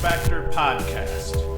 LaxFactor podcast.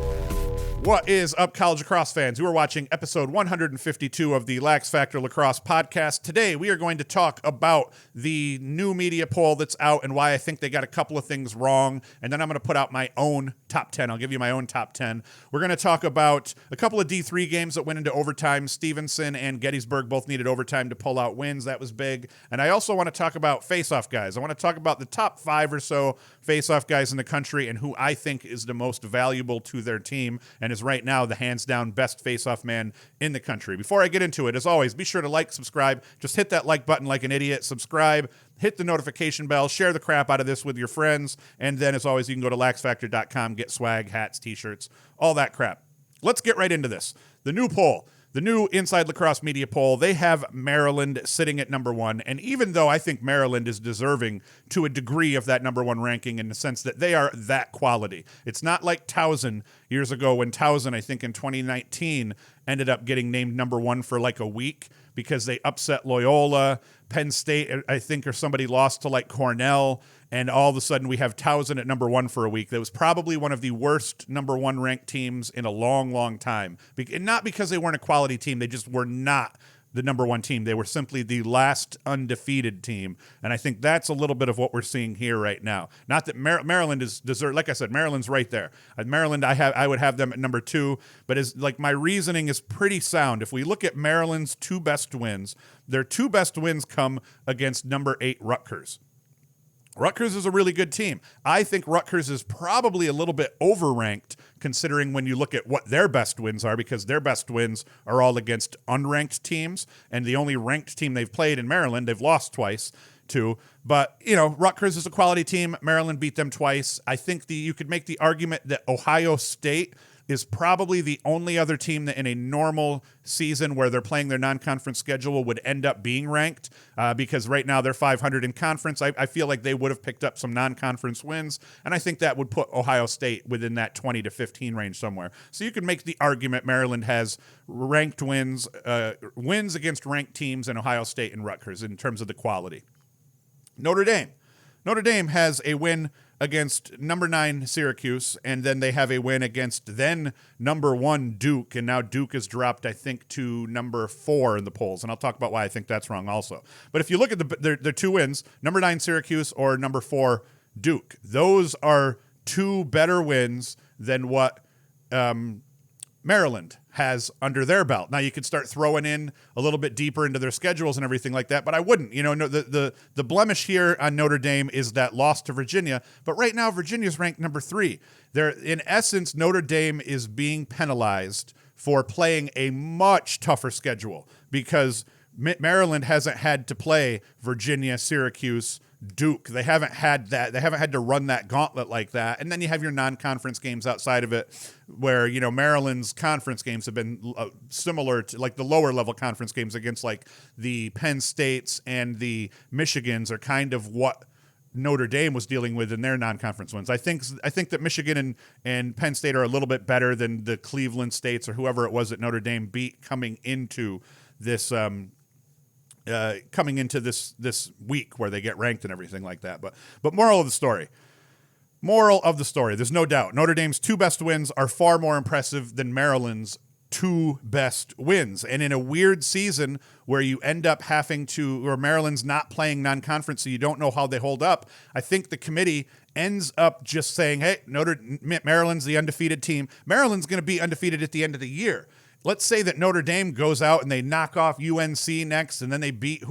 What is up, college lacrosse fans? You are watching episode 152 of the LaxFactor Lacrosse podcast. Today, we are going to talk about the new media poll that's out and why I think they got a couple of things wrong. And then I'm going to put out my own top 10. I'll give you my own top 10. We're going to talk about a couple of D3 games that went into overtime. Stevenson and Gettysburg both needed overtime to pull out wins. That was big. And I also want to talk about Faceoff guys. I want to talk about the top 5 or so Faceoff guys in the country and who I think is the most valuable to their team and is right now the hands-down best face-off man in the country. Before I get into it, as always, be sure to like, subscribe. Just hit that like button like an idiot. Subscribe, hit the notification bell, share the crap out of this with your friends, and then, as always, you can go to LaxFactor.com, get swag, hats, T-shirts, all that crap. Let's get right into this. The new poll. The new Inside Lacrosse media poll, they have Maryland sitting at number 1. And even though I think Maryland is deserving to a degree of that number 1 ranking in the sense that they are that quality. It's not like Towson years ago when Towson, I think in 2019, ended up getting named number 1 for like a week because they upset Loyola, Penn State, I think, or somebody lost to like Cornell. And all of a sudden we have Towson at number 1 for a week. That was probably one of the worst number 1 ranked teams in a long, long time. And not because they weren't a quality team. They just were not the number 1 team. They were simply the last undefeated team. And I think that's a little bit of what we're seeing here right now. Not that Maryland is deserved. Like I said, Maryland's right there. Maryland, I would have them at number 2. But as like my reasoning is pretty sound. If we look at Maryland's 2 best wins, their 2 best wins come against number 8 Rutgers. Rutgers is a really good team. I think Rutgers is probably a little bit overranked considering when you look at what their best wins are, because their best wins are all against unranked teams, and the only ranked team they've played in Maryland, they've lost twice to. But, you know, Rutgers is a quality team. Maryland beat them twice. I think you could make the argument that Ohio State is probably the only other team that in a normal season where they're playing their non-conference schedule would end up being ranked because right now they're 500 in conference. I feel like they would have picked up some non-conference wins, and I think that would put Ohio State within that 20 to 15 range somewhere. So you could make the argument Maryland has ranked wins against ranked teams in Ohio State and Rutgers in terms of the quality. Notre Dame has a win against number 9 Syracuse, and then they have a win against then number 1 Duke, and now Duke has dropped, I think, to number 4 in the polls, and I'll talk about why I think that's wrong also. But if you look at their 2 wins, number 9 Syracuse or number 4 Duke, those are 2 better wins than what Maryland has under their belt. Now you could start throwing in a little bit deeper into their schedules and everything like that, but I wouldn't. You know, the blemish here on Notre Dame is that loss to Virginia, but right now Virginia's ranked number 3. They're, in essence, Notre Dame is being penalized for playing a much tougher schedule because Maryland hasn't had to play Virginia, Syracuse, Duke. They haven't had that. They haven't had to run that gauntlet like that. And then you have your non-conference games outside of it where, you know, Maryland's conference games have been similar to like the lower level conference games against like the Penn States and the Michigans are kind of what Notre Dame was dealing with in their non-conference wins. I think that Michigan and Penn State are a little bit better than the Cleveland States or whoever it was that Notre Dame beat coming into this this week where they get ranked and everything like that. But moral of the story, there's no doubt Notre Dame's 2 best wins are far more impressive than Maryland's 2 best wins. And in a weird season where you end up where Maryland's not playing non-conference, so you don't know how they hold up, I think the committee ends up just saying, hey, Maryland's the undefeated team. Maryland's going to be undefeated at the end of the year. Let's say that Notre Dame goes out and they knock off UNC next, and then they beat,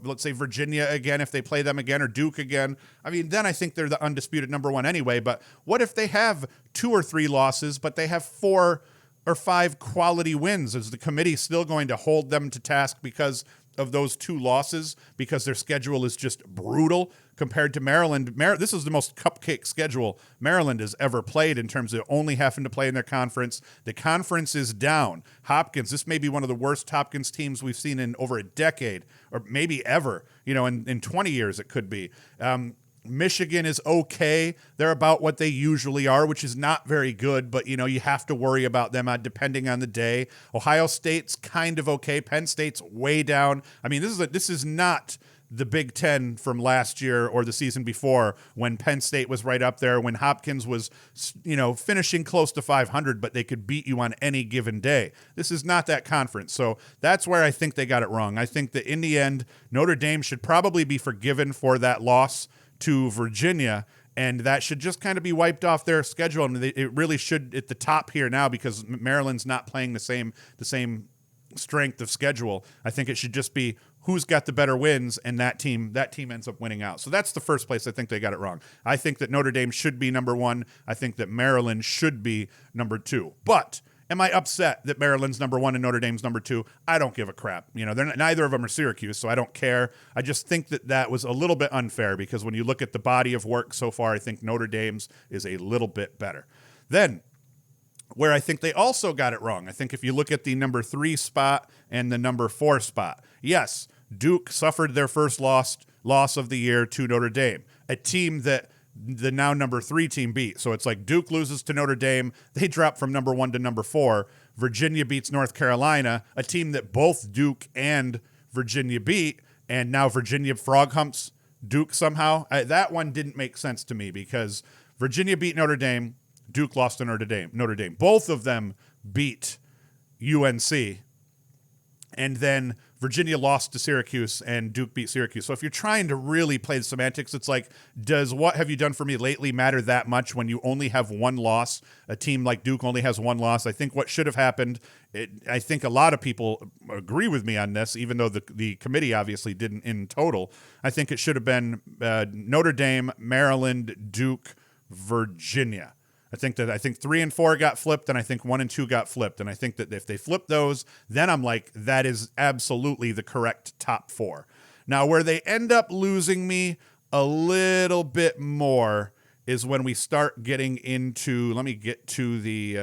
let's say Virginia again if they play them again, or Duke again. I mean, then I think they're the undisputed number 1 anyway. But what if they have 2 or 3 losses, but they have 4 or 5 quality wins? Is the committee still going to hold them to task because of those 2 losses, because their schedule is just brutal compared to Maryland? This is the most cupcake schedule Maryland has ever played in terms of only having to play in their conference. The conference is down. Hopkins, this may be one of the worst Hopkins teams we've seen in over a decade, or maybe ever, in 20 years it could be. Michigan is okay. They're about what they usually are, which is not very good, but, you have to worry about them depending on the day. Ohio State's kind of okay. Penn State's way down. I mean, this is not the Big Ten from last year or the season before, when Penn State was right up there, when Hopkins was, finishing close to 500, but they could beat you on any given day. This is not that conference. So that's where I think they got it wrong. I think that in the end, Notre Dame should probably be forgiven for that loss to Virginia, and that should just kind of be wiped off their schedule. And it really should at the top here now, because Maryland's not playing the same strength of schedule. I think it should just be who's got the better wins, and that team ends up winning out. So that's the first place I think they got it wrong. I think that Notre Dame should be number 1. I think that Maryland should be number 2. But am I upset that Maryland's number 1 and Notre Dame's number 2? I don't give a crap. Neither of them are Syracuse, so I don't care. I just think that was a little bit unfair, because when you look at the body of work so far, I think Notre Dame's is a little bit better. Then, where I think they also got it wrong, I think if you look at the number 3 spot and the number 4 spot, yes, Duke suffered their first loss of the year to Notre Dame, a team that the now number 3 team beat. So it's like Duke loses to Notre Dame. They drop from number 1 to number 4. Virginia beats North Carolina, a team that both Duke and Virginia beat. And now Virginia frog humps Duke somehow. That one didn't make sense to me, because Virginia beat Notre Dame. Duke lost to Notre Dame. Both of them beat UNC. And then Virginia lost to Syracuse and Duke beat Syracuse. So if you're trying to really play the semantics, it's like, does what have you done for me lately matter that much when you only have one loss? A team like Duke only has one loss. I think what should have happened, I think a lot of people agree with me on this, even though the committee obviously didn't in total. I think it should have been Notre Dame, Maryland, Duke, Virginia. I think 3 and 4 got flipped, and I think 1 and 2 got flipped. And I think that if they flip those, then I'm like, that is absolutely the correct top 4. Now, where they end up losing me a little bit more is when we start getting into, let me get to the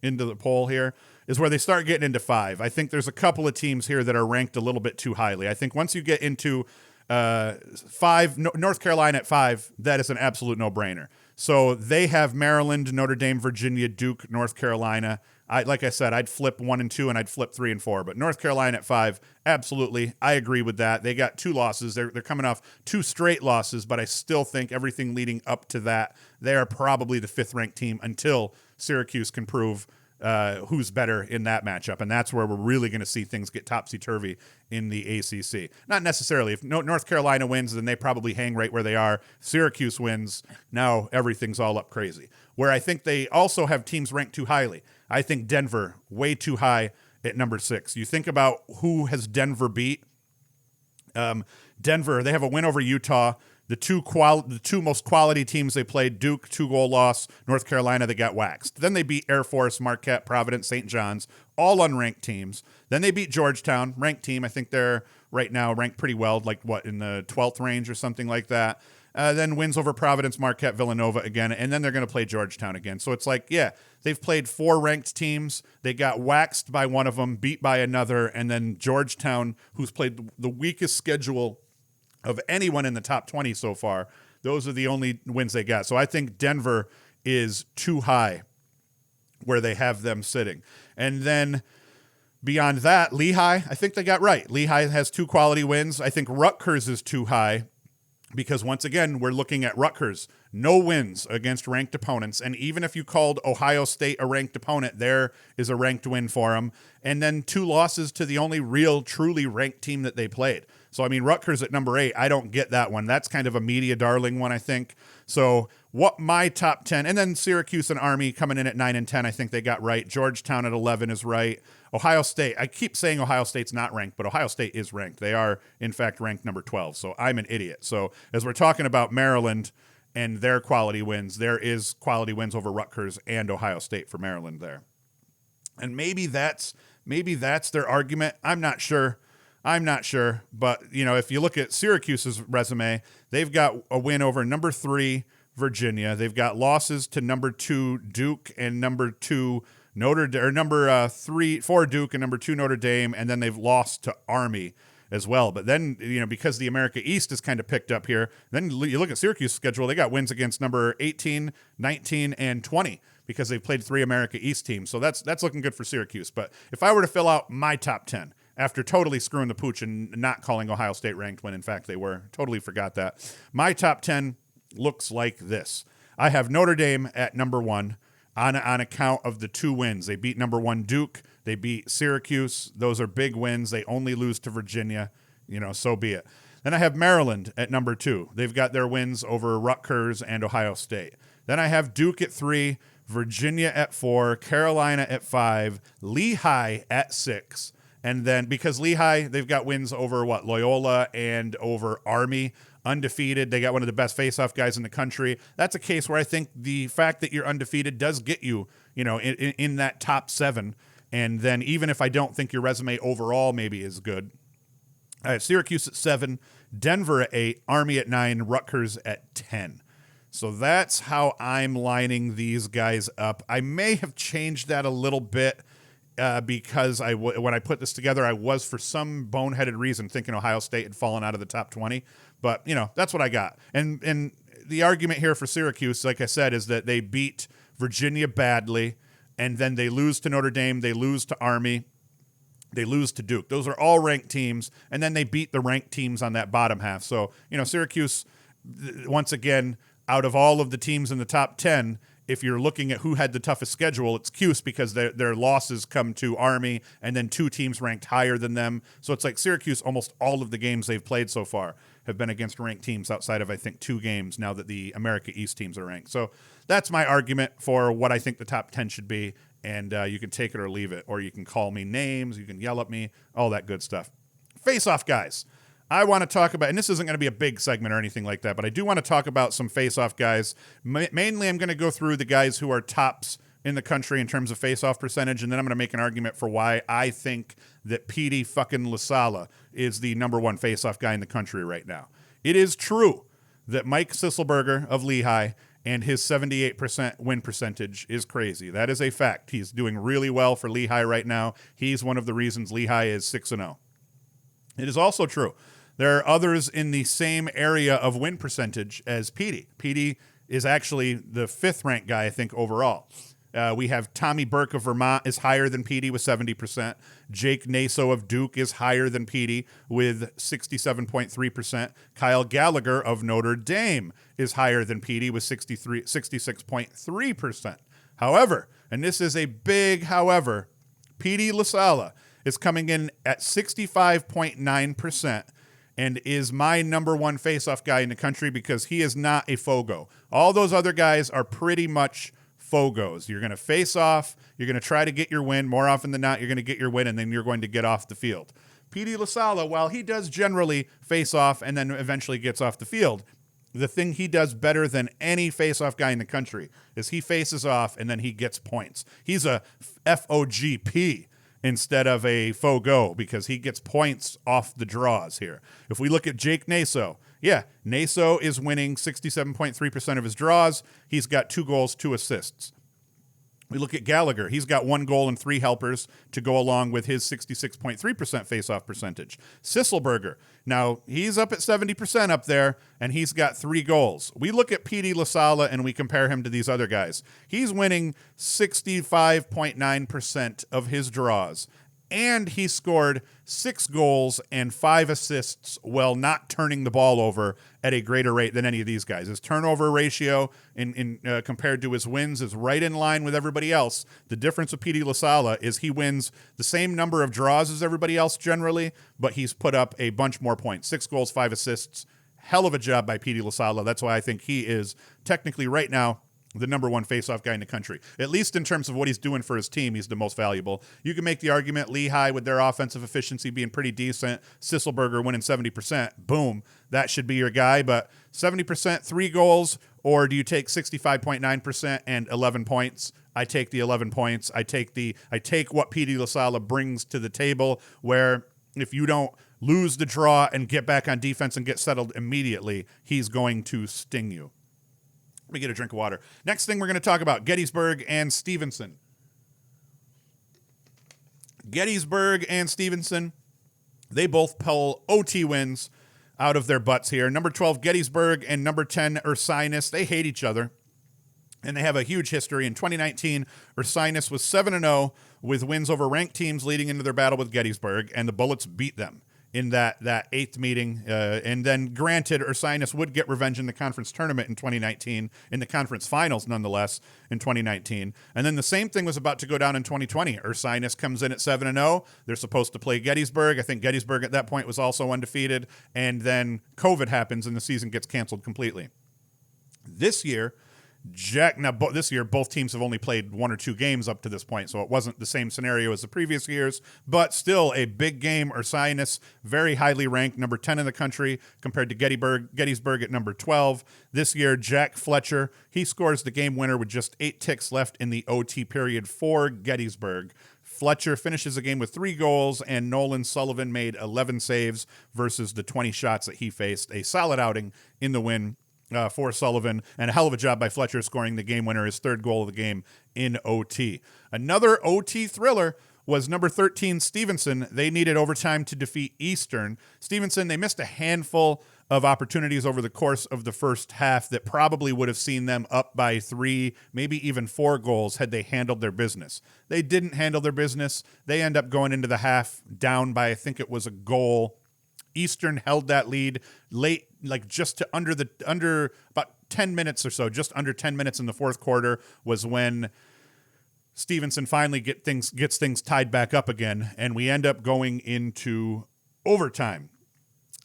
into the poll here, is where they start getting into 5. I think there's a couple of teams here that are ranked a little bit too highly. I think once you get into 5, North Carolina at 5, that is an absolute no-brainer. So they have Maryland, Notre Dame, Virginia, Duke, North Carolina. Like I said, I'd flip 1 and 2, and I'd flip 3 and 4. But North Carolina at 5, absolutely, I agree with that. They got 2 losses. They're coming off 2 straight losses, but I still think everything leading up to that, they are probably the 5th-ranked team until Syracuse can prove who's better in that matchup. And that's where we're really going to see things get topsy-turvy in the ACC. Not necessarily. If North Carolina wins, then they probably hang right where they are. Syracuse wins, now everything's all up crazy. Where I think they also have teams ranked too highly. I think Denver, way too high at number 6. You think about who has Denver beat. Denver, they have a win over Utah. The two most quality teams they played, Duke, 2-goal loss. North Carolina, they got waxed. Then they beat Air Force, Marquette, Providence, St. John's, all unranked teams. Then they beat Georgetown, ranked team. I think they're right now ranked pretty well, like in the 12th range or something like that. Then wins over Providence, Marquette, Villanova again, and then they're going to play Georgetown again. So it's like, yeah, they've played 4 ranked teams. They got waxed by one of them, beat by another, and then Georgetown, who's played the weakest schedule of anyone in the top 20 so far, those are the only wins they got. So I think Denver is too high where they have them sitting. And then beyond that, Lehigh, I think they got right. Lehigh has 2 quality wins. I think Rutgers is too high because, once again, we're looking at Rutgers. No wins against ranked opponents. And even if you called Ohio State a ranked opponent, there is a ranked win for them. And then 2 losses to the only real, truly ranked team that they played. So, I mean, Rutgers at number 8, I don't get that one. That's kind of a media darling one, I think. So what my top 10, and then Syracuse and Army coming in at 9 and 10, I think they got right. Georgetown at 11 is right. Ohio State, I keep saying Ohio State's not ranked, but Ohio State is ranked. They are, in fact, ranked number 12. So I'm an idiot. So as we're talking about Maryland and their quality wins, there is quality wins over Rutgers and Ohio State for Maryland there. And maybe that's their argument. I'm not sure. But, if you look at Syracuse's resume, they've got a win over number 3, Virginia. They've got losses to number 2, Duke, and number 2, number 4, Duke, and number 2, Notre Dame. And then they've lost to Army as well. But then, because the America East is kind of picked up here, then you look at Syracuse's schedule, they got wins against number 18, 19, and 20 because they've played 3 America East teams. So that's looking good for Syracuse. But if I were to fill out my top 10, after totally screwing the pooch and not calling Ohio State ranked when in fact they were. Totally forgot that. My top 10 looks like this. I have Notre Dame at number 1 on account of the 2 wins. They beat number 1 Duke. They beat Syracuse. Those are big wins. They only lose to Virginia. So be it. Then I have Maryland at number 2. They've got their wins over Rutgers and Ohio State. Then I have Duke at 3, Virginia at 4, Carolina at 5, Lehigh at 6. And then because Lehigh, they've got wins over Loyola and over Army, undefeated. They got one of the best face-off guys in the country. That's a case where I think the fact that you're undefeated does get you, in that top 7. And then even if I don't think your resume overall maybe is good, I have Syracuse at 7, Denver at 8, Army at 9, Rutgers at 10. So that's how I'm lining these guys up. I may have changed that a little bit because when I put this together, I was for some boneheaded reason thinking Ohio State had fallen out of the top 20. But, that's what I got. And the argument here for Syracuse, like I said, is that they beat Virginia badly, and then they lose to Notre Dame, they lose to Army, they lose to Duke. Those are all ranked teams, and then they beat the ranked teams on that bottom half. So, Syracuse, once again, out of all of the teams in the top 10, if you're looking at who had the toughest schedule, it's Cuse because their losses come to Army and then 2 teams ranked higher than them. So it's like Syracuse, almost all of the games they've played so far have been against ranked teams outside of, I think, 2 games now that the America East teams are ranked. So that's my argument for what I think the top 10 should be. And you can take it or leave it, or you can call me names, you can yell at me, all that good stuff. Face-off guys. I want to talk about, and this isn't going to be a big segment or anything like that, but I do want to talk about some face-off guys. Mainly, I'm going to go through the guys who are tops in the country in terms of face-off percentage, and then I'm going to make an argument for why I think that Petey fucking LaSalla is the number 1 face-off guy in the country right now. It is true that Mike Sisselberger of Lehigh and his 78% win percentage is crazy. That is a fact. He's doing really well for Lehigh right now. He's one of the reasons Lehigh is 6-0. It is also true there are others in the same area of win percentage as Petey. Petey is actually the 5th ranked guy, I think, overall. We have Tommy Burke of Vermont is higher than Petey with 70%. Jake Naso of Duke is higher than Petey with 67.3%. Kyle Gallagher of Notre Dame is higher than Petey with 66.3%. However, and this is a big however, Petey LaSalla is coming in at 65.9%. And is my number 1 face-off guy in the country because he is not a Fogo. All those other guys are pretty much Fogos. You're going to face off, you're going to try to get your win. More often than not, you're going to get your win, and then you're going to get off the field. Petey LaSalla, while he does generally face off and then eventually gets off the field, the thing he does better than any face-off guy in the country is he faces off and then he gets points. He's a FOGP. Instead of a Fogo because he gets points off the draws here. If we look at Jake Naso, Naso is winning 67.3% of his draws. He's got 2 goals, 2 assists. We look at Gallagher. He's got 1 goal and 3 helpers to go along with his 66.3% face-off percentage. Sisselberger, now he's up at 70% up there, and he's got 3 goals. We look at Petey LaSalla, and we compare him to these other guys. He's winning 65.9% of his draws, and he scored 6 goals and 5 assists while not turning the ball over at a greater rate than any of these guys. His turnover ratio in compared to his wins is right in line with everybody else. The difference with Petey LaSalla is he wins the same number of draws as everybody else generally, but he's put up a bunch more points. 6 goals, 5 assists. Hell of a job by Petey LaSalla. That's why I think he is technically right now the number 1 face-off guy in the country. At least in terms of what he's doing for his team, he's the most valuable. You can make the argument Lehigh with their offensive efficiency being pretty decent, Sisselberger winning 70%, boom, that should be your guy. But 70%, 3 goals, or do you take 65.9% and 11 points? I take the 11 points. I take what Petey LaSalla brings to the table, where if you don't lose the draw and get back on defense and get settled immediately, he's going to sting you. Let me get a drink of water. Next thing we're going to talk about, Gettysburg and Stevenson. Gettysburg and Stevenson, they both pull OT wins out of their butts here. Number 12, Gettysburg, and number 10, Ursinus, they hate each other. And they have a huge history. In 2019, Ursinus was 7-0 with wins over ranked teams leading into their battle with Gettysburg, and the Bullets beat them in that eighth meeting. And then, granted, Ursinus would get revenge in the conference tournament in 2019, in the conference finals, nonetheless, in 2019. And then the same thing was about to go down in 2020. Ursinus comes in at 7-0. They're supposed to play Gettysburg. I think Gettysburg at that point was also undefeated. And then COVID happens, and the season gets canceled completely. This year, this year, both teams have only played 1 or 2 games up to this point, so it wasn't the same scenario as the previous years, but still a big game. Ursinus, very highly ranked, number 10 in the country, compared to Gettysburg at number 12. This year, Jack Fletcher, he scores the game winner with just 8 ticks left in the OT period for Gettysburg. Fletcher finishes the game with 3 goals, and Nolan Sullivan made 11 saves versus the 20 shots that he faced. A solid outing in the win for Sullivan, and a hell of a job by Fletcher scoring the game winner, his 3rd goal of the game in OT. Another OT thriller was number 13 Stevenson. They needed overtime to defeat Eastern. Stevenson, they missed a handful of opportunities over the course of the first half that probably would have seen them up by 3, maybe even 4 goals had they handled their business. They didn't handle their business. They end up going into the half down by, I think it was a goal. Eastern held that lead late, like just to under about 10 minutes or so, just under 10 minutes in the fourth quarter was when Stevenson finally gets things tied back up again, and we end up going into overtime.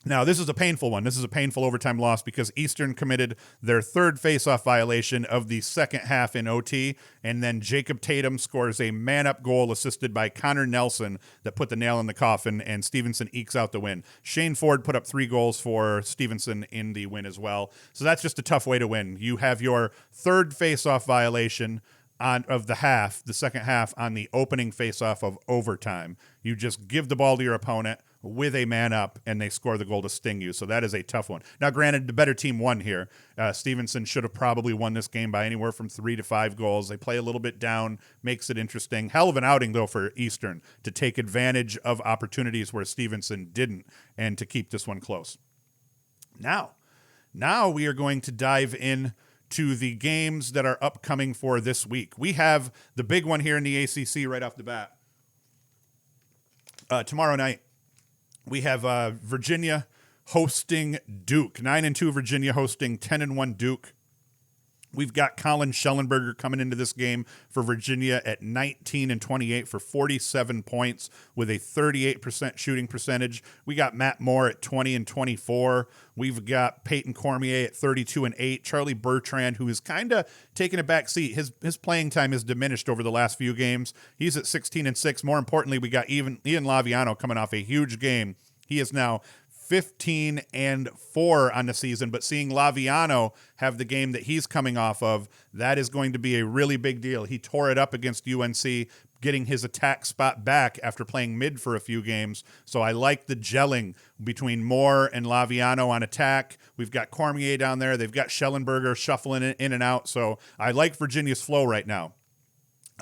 Now, this is a painful one. This is a painful overtime loss because Eastern committed their 3rd faceoff violation of the second half in OT, and then Jacob Tatum scores a man-up goal assisted by Connor Nelson that put the nail in the coffin, and Stevenson ekes out the win. Shane Ford put up 3 goals for Stevenson in the win as well. So that's just a tough way to win. You have your 3rd faceoff violation of the second half, on the opening faceoff of overtime. You just give the ball to your opponent with a man up, and they score the goal to sting you. So that is a tough one. Now, granted, the better team won here. Stevenson should have probably won this game by anywhere from 3 to 5 goals. They play a little bit down, makes it interesting. Hell of an outing, though, for Eastern to take advantage of opportunities where Stevenson didn't, and to keep this one close. Now we are going to dive in to the games that are upcoming for this week. We have the big one here in the ACC right off the bat. Tomorrow night, we have Virginia hosting Duke. 9-2 Virginia hosting 10-1 Duke. We've got Colin Schellenberger coming into this game for Virginia at 19-28 for 47 points with a 38% shooting percentage. We got Matt Moore at 20-24. We've got Peyton Cormier at 32-8. Charlie Bertrand, who is kind of taking a back seat. His playing time has diminished over the last few games. He's at 16-6. More importantly, we got Ian Laviano coming off a huge game. He is now 15-4 on the season, but seeing Laviano have the game that he's coming off of, that is going to be a really big deal. He tore it up against UNC, getting his attack spot back after playing mid for a few games. So I like the gelling between Moore and Laviano on attack. We've got Cormier down there. They've got Schellenberger shuffling in and out. So I like Virginia's flow right now.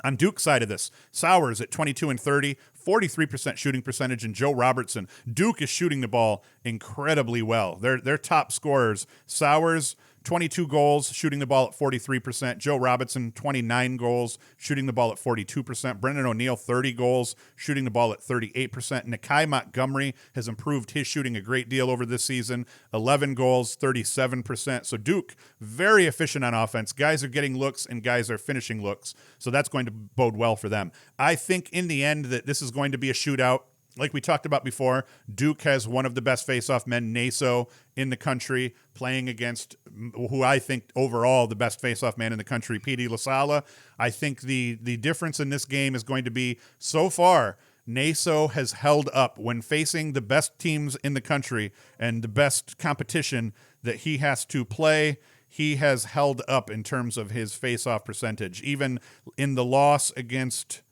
On Duke's side of this, Sowers at 22-30, 43% shooting percentage, and Joe Robertson. Duke is shooting the ball incredibly well. They're top scorers. Sowers, 22 goals, shooting the ball at 43%. Joe Robinson, 29 goals, shooting the ball at 42%. Brendan O'Neill, 30 goals, shooting the ball at 38%. Nakai Montgomery has improved his shooting a great deal over this season. 11 goals, 37%. So Duke, very efficient on offense. Guys are getting looks and guys are finishing looks. So that's going to bode well for them. I think in the end that this is going to be a shootout. Like we talked about before, Duke has one of the best face-off men, Naso, in the country, playing against who I think overall the best face-off man in the country, Petey LaSalla. I think the difference in this game is going to be, so far, Naso has held up when facing the best teams in the country and the best competition that he has to play. He has held up in terms of his face-off percentage, even in the loss against...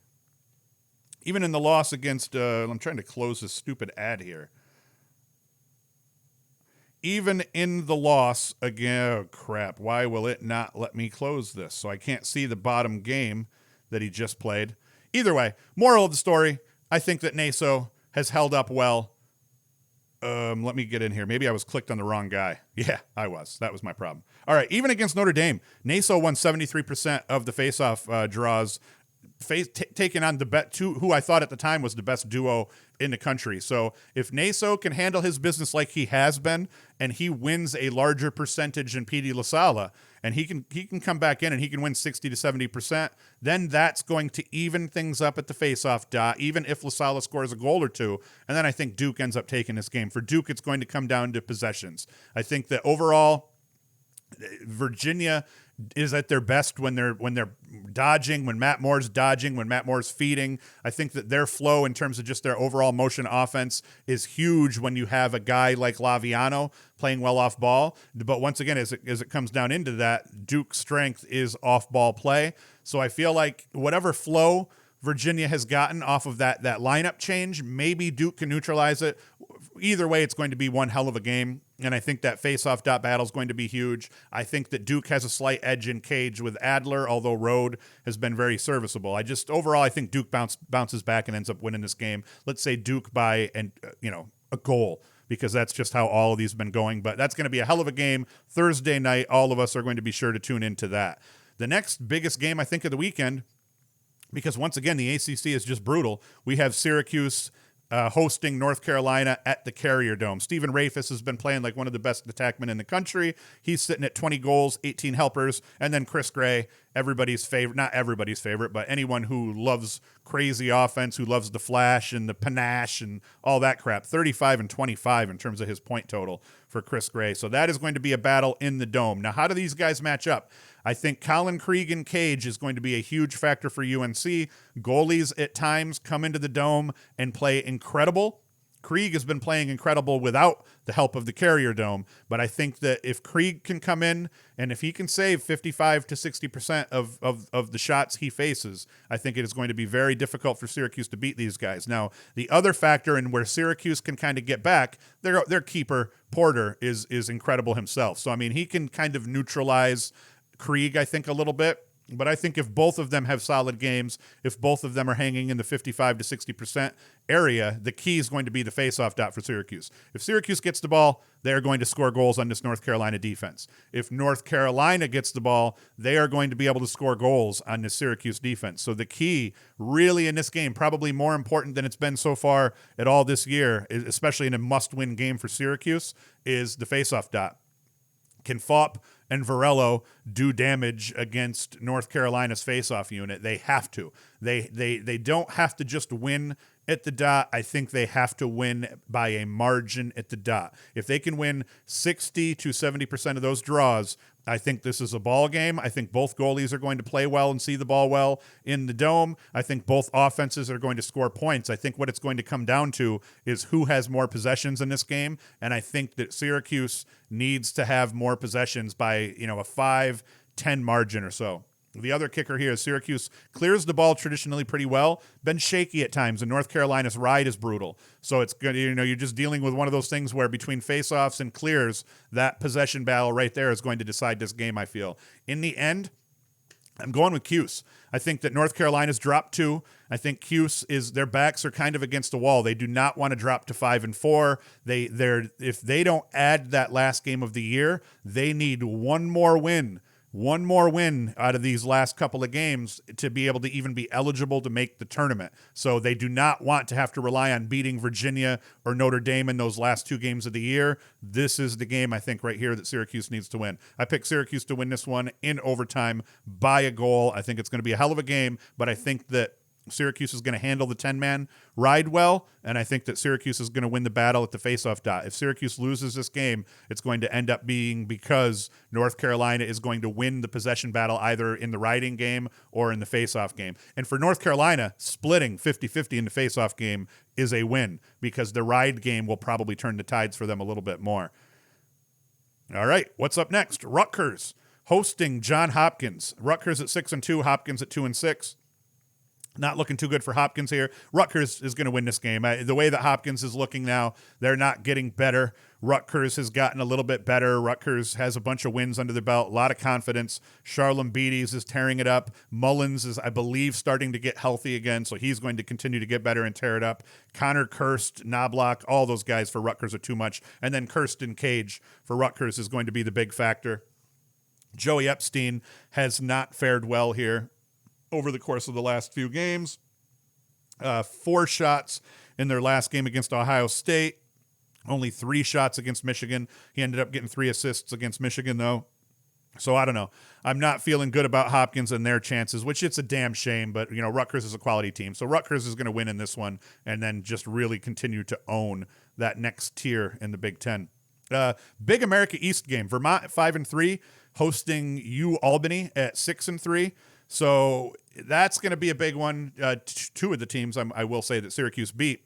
I'm trying to close this stupid ad here. Even in the loss again, oh crap, why will it not let me close this? So I can't see the bottom game that he just played. Either way, moral of the story, I think that Naso has held up well Let me get in here. Maybe I was clicked on the wrong guy. Yeah, I was. That was my problem. All right, even against Notre Dame, Naso won 73% of the faceoff draws, taking on who I thought at the time was the best duo in the country. So if Naso can handle his business like he has been, and he wins a larger percentage than Petey LaSalla, and he can come back in and he can win 60 to 70%, then that's going to even things up at the faceoff dot, even if LaSalla scores a goal or two. And then I think Duke ends up taking this game. For Duke, it's going to come down to possessions. I think that overall, Virginia is at their best when they're dodging, when Matt Moore's dodging, when Matt Moore's feeding. I think that their flow in terms of just their overall motion offense is huge when you have a guy like Laviano playing well off ball. But once again, as it comes down into that, Duke's strength is off ball play. So I feel like whatever flow Virginia has gotten off of that lineup change, maybe Duke can neutralize it. Either way, it's going to be one hell of a game. And I think that face-off dot battle is going to be huge. I think that Duke has a slight edge in cage with Adler, although Rode has been very serviceable. Overall, I think Duke bounces back and ends up winning this game. Let's say Duke by a goal, because that's just how all of these have been going. But that's going to be a hell of a game Thursday night. All of us are going to be sure to tune into that. The next biggest game, I think, of the weekend, because once again, the ACC is just brutal. We have Syracuse hosting North Carolina at the Carrier Dome. Stephen Rafis has been playing like one of the best attackmen in the country. He's sitting at 20 goals, 18 helpers. And then Chris Gray, everybody's favorite, not everybody's favorite, but anyone who loves crazy offense, who loves the flash and the panache and all that crap, 35 and 25 in terms of his point total for Chris Gray. So that is going to be a battle in the Dome. Now, how do these guys match up? I think Colin Krieg in cage is going to be a huge factor for UNC. Goalies at times come into the Dome and play incredible. Krieg has been playing incredible without the help of the Carrier Dome, but I think that if Krieg can come in and if he can save 55 to 60% of the shots he faces, I think it is going to be very difficult for Syracuse to beat these guys. Now, the other factor in where Syracuse can kind of get back, their keeper, Porter, is incredible himself. So, I mean, he can kind of neutralize Krieg, I think, a little bit. But I think if both of them have solid games, if both of them are hanging in the 55 to 60% area, the key is going to be the faceoff dot for Syracuse. If Syracuse gets the ball, they are going to score goals on this North Carolina defense. If North Carolina gets the ball, they are going to be able to score goals on this Syracuse defense. So the key really in this game, probably more important than it's been so far at all this year, especially in a must-win game for Syracuse, is the faceoff dot. Can Fopp and Varello do damage against North Carolina's faceoff unit? They have to. They don't have to just win at the dot. I think they have to win by a margin at the dot. If they can win 60 to 70% of those draws, I think this is a ball game. I think both goalies are going to play well and see the ball well in the Dome. I think both offenses are going to score points. I think what it's going to come down to is who has more possessions in this game, and I think that Syracuse needs to have more possessions by, a 5-10 margin or so. The other kicker here is Syracuse clears the ball traditionally pretty well, been shaky at times, and North Carolina's ride is brutal. So it's good, you're just dealing with one of those things where between faceoffs and clears, that possession battle right there is going to decide this game, I feel. In the end, I'm going with Cuse. I think that North Carolina's dropped 2. I think Cuse their backs are kind of against the wall. They do not want to drop to 5-4. If they don't add that last game of the year, they need one more win out of these last couple of games to be able to even be eligible to make the tournament. So they do not want to have to rely on beating Virginia or Notre Dame in those last 2 games of the year. This is the game, I think, right here that Syracuse needs to win. I pick Syracuse to win this one in overtime by a goal. I think it's going to be a hell of a game, but I think that Syracuse is going to handle the 10-man ride well, and I think that Syracuse is going to win the battle at the faceoff dot. If Syracuse loses this game, it's going to end up being because North Carolina is going to win the possession battle either in the riding game or in the faceoff game. And for North Carolina, splitting 50-50 in the faceoff game is a win because the ride game will probably turn the tides for them a little bit more. All right, what's up next? Rutgers hosting John Hopkins. Rutgers at 6-2, Hopkins at 2-6. Not looking too good for Hopkins here. Rutgers is going to win this game. The way that Hopkins is looking now, they're not getting better. Rutgers has gotten a little bit better. Rutgers has a bunch of wins under their belt, a lot of confidence. Charlem Beatties is tearing it up. Mullins is, I believe, starting to get healthy again, so he's going to continue to get better and tear it up. Connor Kirst, Knobloch, all those guys for Rutgers are too much. And then Kirsten Cage for Rutgers is going to be the big factor. Joey Epstein has not fared well here over the course of the last few games. 4 shots in their last game against Ohio State. Only 3 shots against Michigan. He ended up getting 3 assists against Michigan, though. So I don't know. I'm not feeling good about Hopkins and their chances, which it's a damn shame, but, Rutgers is a quality team. So Rutgers is going to win in this one and then just really continue to own that next tier in the Big Ten. Big America East game. Vermont at 5-3, hosting Albany at 6-3. So that's going to be a big one. 2 of the teams I will say that Syracuse beat.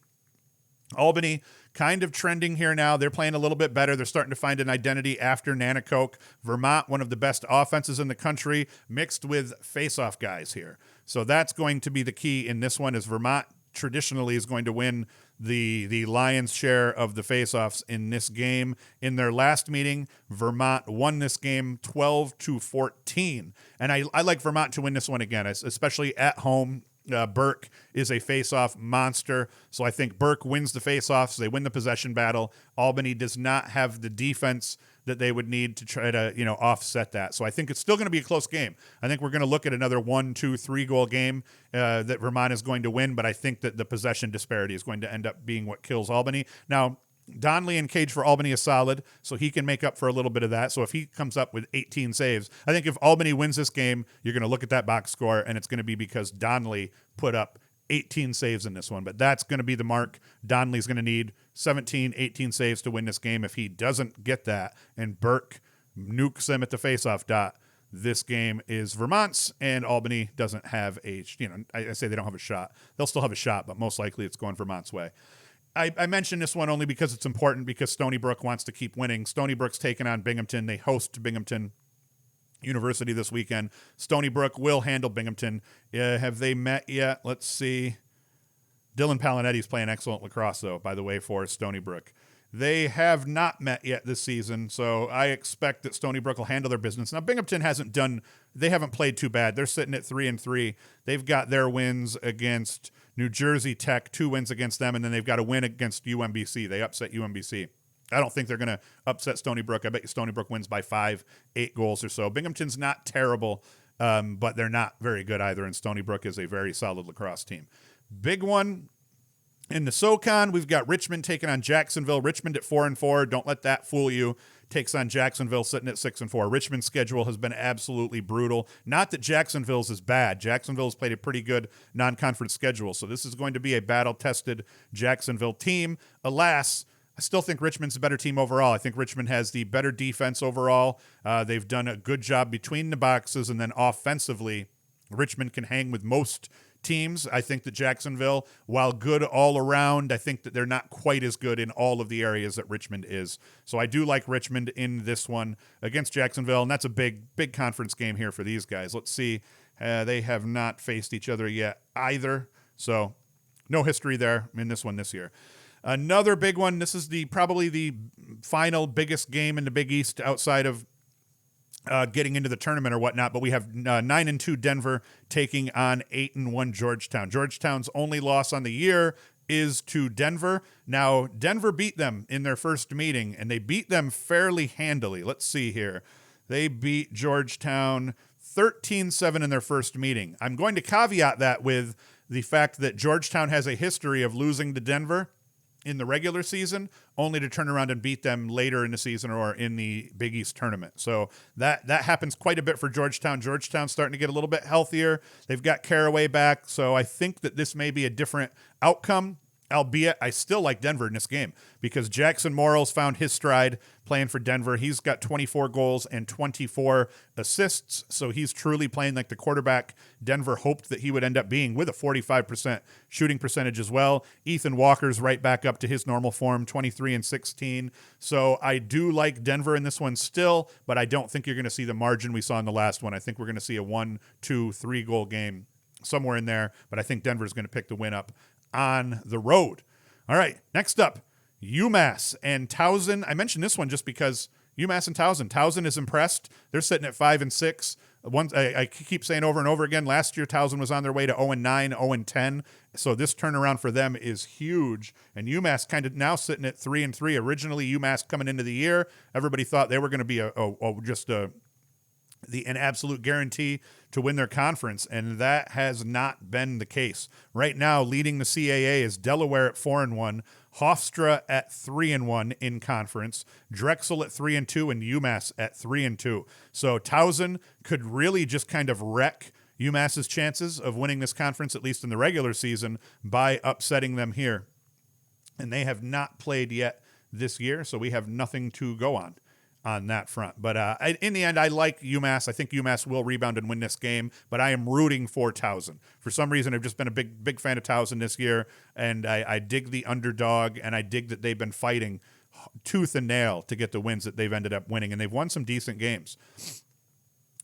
Albany kind of trending here now. They're playing a little bit better. They're starting to find an identity after Nanakoke. Vermont, one of the best offenses in the country, mixed with face-off guys here. So that's going to be the key in this one, as Vermont traditionally is going to win the lion's share of the faceoffs in this game. In their last meeting, Vermont won this game 12-14. And I like Vermont to win this one again, especially at home. Burke is a face-off monster, so I think Burke wins the face-offs. They win the possession battle. Albany does not have the defense that they would need to try to, offset that. So I think it's still going to be a close game. I think we're going to look at another 1, 2, 3 goal game that Vermont is going to win, but I think that the possession disparity is going to end up being what kills Albany. Now, Donnelly and Cage for Albany is solid, so he can make up for a little bit of that. So if he comes up with 18 saves, I think if Albany wins this game, you're going to look at that box score, and it's going to be because Donnelly put up 18 saves in this one. But that's going to be the mark. Donnelly's going to need 17, 18 saves to win this game. If he doesn't get that and Burke nukes him at the faceoff dot, this game is Vermont's, and Albany doesn't have I say they don't have a shot. They'll still have a shot, but most likely it's going Vermont's way. I mentioned this one only because it's important, because Stony Brook wants to keep winning. Stony Brook's taking on Binghamton. They host Binghamton University this weekend. Stony Brook will handle Binghamton. Have they met yet? Let's see. Dylan Palinetti's playing excellent lacrosse, though, by the way, for Stony Brook. They have not met yet this season, so I expect that Stony Brook will handle their business. Now, Binghamton they haven't played too bad. They're sitting at 3-3. They've got their wins against New Jersey Tech, 2 wins against them, and then they've got a win against UMBC. They upset UMBC. I don't think they're going to upset Stony Brook. I bet you Stony Brook wins by 5, 8 goals or so. Binghamton's not terrible, but they're not very good either, and Stony Brook is a very solid lacrosse team. Big one in the SoCon, we've got Richmond taking on Jacksonville. Richmond at 4-4. Don't let that fool you. Takes on Jacksonville sitting at 6-4. Richmond's schedule has been absolutely brutal. Not that Jacksonville's is bad. Jacksonville's played a pretty good non-conference schedule, so this is going to be a battle-tested Jacksonville team. Alas, I still think Richmond's a better team overall. I think Richmond has the better defense overall. They've done a good job between the boxes, and then offensively, Richmond can hang with most teams. I think that Jacksonville, while good all around, I think that they're not quite as good in all of the areas that Richmond is. So I do like Richmond in this one against Jacksonville, and that's a big conference game here for these guys. Let's see. They have not faced each other yet either, so no history there in this one this year. Another big one. This is probably the final biggest game in the Big East outside of getting into the tournament or whatnot, but we have 9-2 Denver taking on 8-1 Georgetown. Georgetown's only loss on the year is to Denver. Now, Denver beat them in their first meeting, and they beat them fairly handily. Let's see here. They beat Georgetown 13-7 in their first meeting. I'm going to caveat that with the fact that Georgetown has a history of losing to Denver in the regular season, only to turn around and beat them later in the season or in the Big East tournament. So that happens quite a bit for Georgetown. Georgetown's starting to get a little bit healthier. They've got Caraway back, so I think that this may be a different outcome, albeit I still like Denver in this game because Jackson Morrill's found his stride playing for Denver. He's got 24 goals and 24 assists, so he's truly playing like the quarterback Denver hoped that he would end up being, with a 45% shooting percentage as well. Ethan Walker's right back up to his normal form, 23-16. So I do like Denver in this one still, but I don't think you're going to see the margin we saw in the last one. I think we're going to see a 1, 2, 3 goal game somewhere in there, but I think Denver's going to pick the win up on the road. All right, next up, UMass and Towson. I mentioned this one just because UMass and Towson. Towson is impressed. They're sitting at 5-6. I keep saying over and over again, last year Towson was on their way to 0-9, 0-10. So this turnaround for them is huge. And UMass kind of now sitting at 3-3. Originally, UMass coming into the year, everybody thought they were going to be an absolute guarantee to win their conference, and that has not been the case. Right now, leading the CAA is Delaware at 4-1, Hofstra at 3-1 in conference, Drexel at 3-2, and UMass at 3-2. So Towson could really just kind of wreck UMass's chances of winning this conference, at least in the regular season, by upsetting them here. And they have not played yet this year, so we have nothing to go on that front. But in the end, I like UMass. I think UMass will rebound and win this game, but I am rooting for Towson. For some reason, I've just been a big fan of Towson this year, and I dig the underdog, and I dig that they've been fighting tooth and nail to get the wins that they've ended up winning, and they've won some decent games.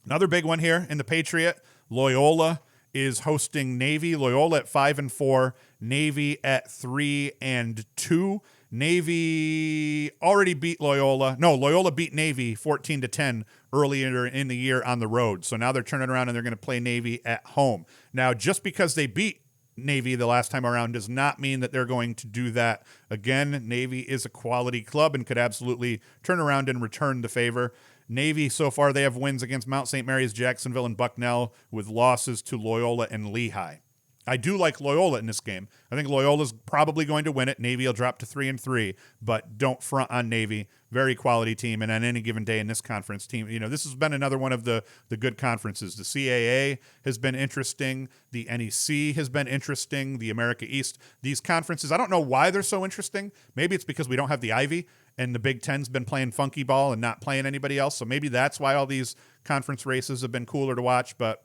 Another big one here in the Patriot, Loyola is hosting Navy. Loyola at 5-4, Navy at 3-2. Navy already beat Loyola. No, Loyola beat Navy 14-10 earlier in the year on the road. So now they're turning around and they're going to play Navy at home. Now, just because they beat Navy the last time around does not mean that they're going to do that again. Navy is a quality club and could absolutely turn around and return the favor. Navy, so far, they have wins against Mount St. Mary's, Jacksonville, and Bucknell, with losses to Loyola and Lehigh. I do like Loyola in this game. I think Loyola's probably going to win it. Navy will drop to 3-3, but don't front on Navy. Very quality team, and on any given day in this conference team, this has been another one of the good conferences. The CAA has been interesting. The NEC has been interesting. The America East. These conferences, I don't know why they're so interesting. Maybe it's because we don't have the Ivy, and the Big Ten's been playing funky ball and not playing anybody else, so maybe that's why all these conference races have been cooler to watch, but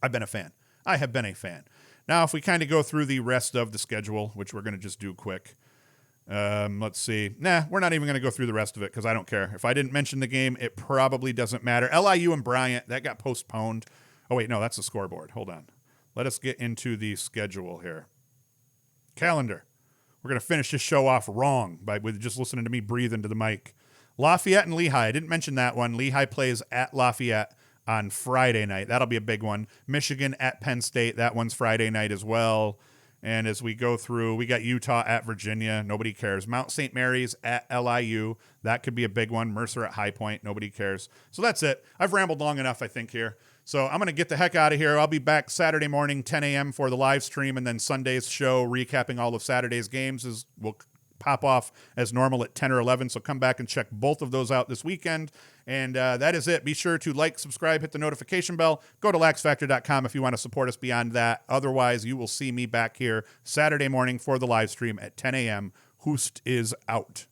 I've been a fan. I have been a fan. Now, if we kind of go through the rest of the schedule, which we're going to just do quick. Let's see. We're not even going to go through the rest of it because I don't care. If I didn't mention the game, it probably doesn't matter. LIU and Bryant, that got postponed. Oh, wait, no, that's the scoreboard. Hold on. Let us get into the schedule here. Calendar. We're going to finish this show off wrong with just listening to me breathe into the mic. Lafayette and Lehigh. I didn't mention that one. Lehigh plays at Lafayette on Friday night. That'll be a big one. Michigan at Penn State. That one's Friday night as well. And as we go through, we got Utah at Virginia. Nobody cares. Mount St. Mary's at LIU. That could be a big one. Mercer at High Point. Nobody cares. So that's it. I've rambled long enough, I think, here. So I'm going to get the heck out of here. I'll be back Saturday morning, 10 a.m. for the live stream, and then Sunday's show recapping all of Saturday's games we'll pop off as normal at 10 or 11. So come back and check both of those out this weekend. And that is it. Be sure to like, subscribe, hit the notification bell. Go to LaxFactor.com if you want to support us beyond that. Otherwise, you will see me back here Saturday morning for the live stream at 10 a.m. Hoost is out.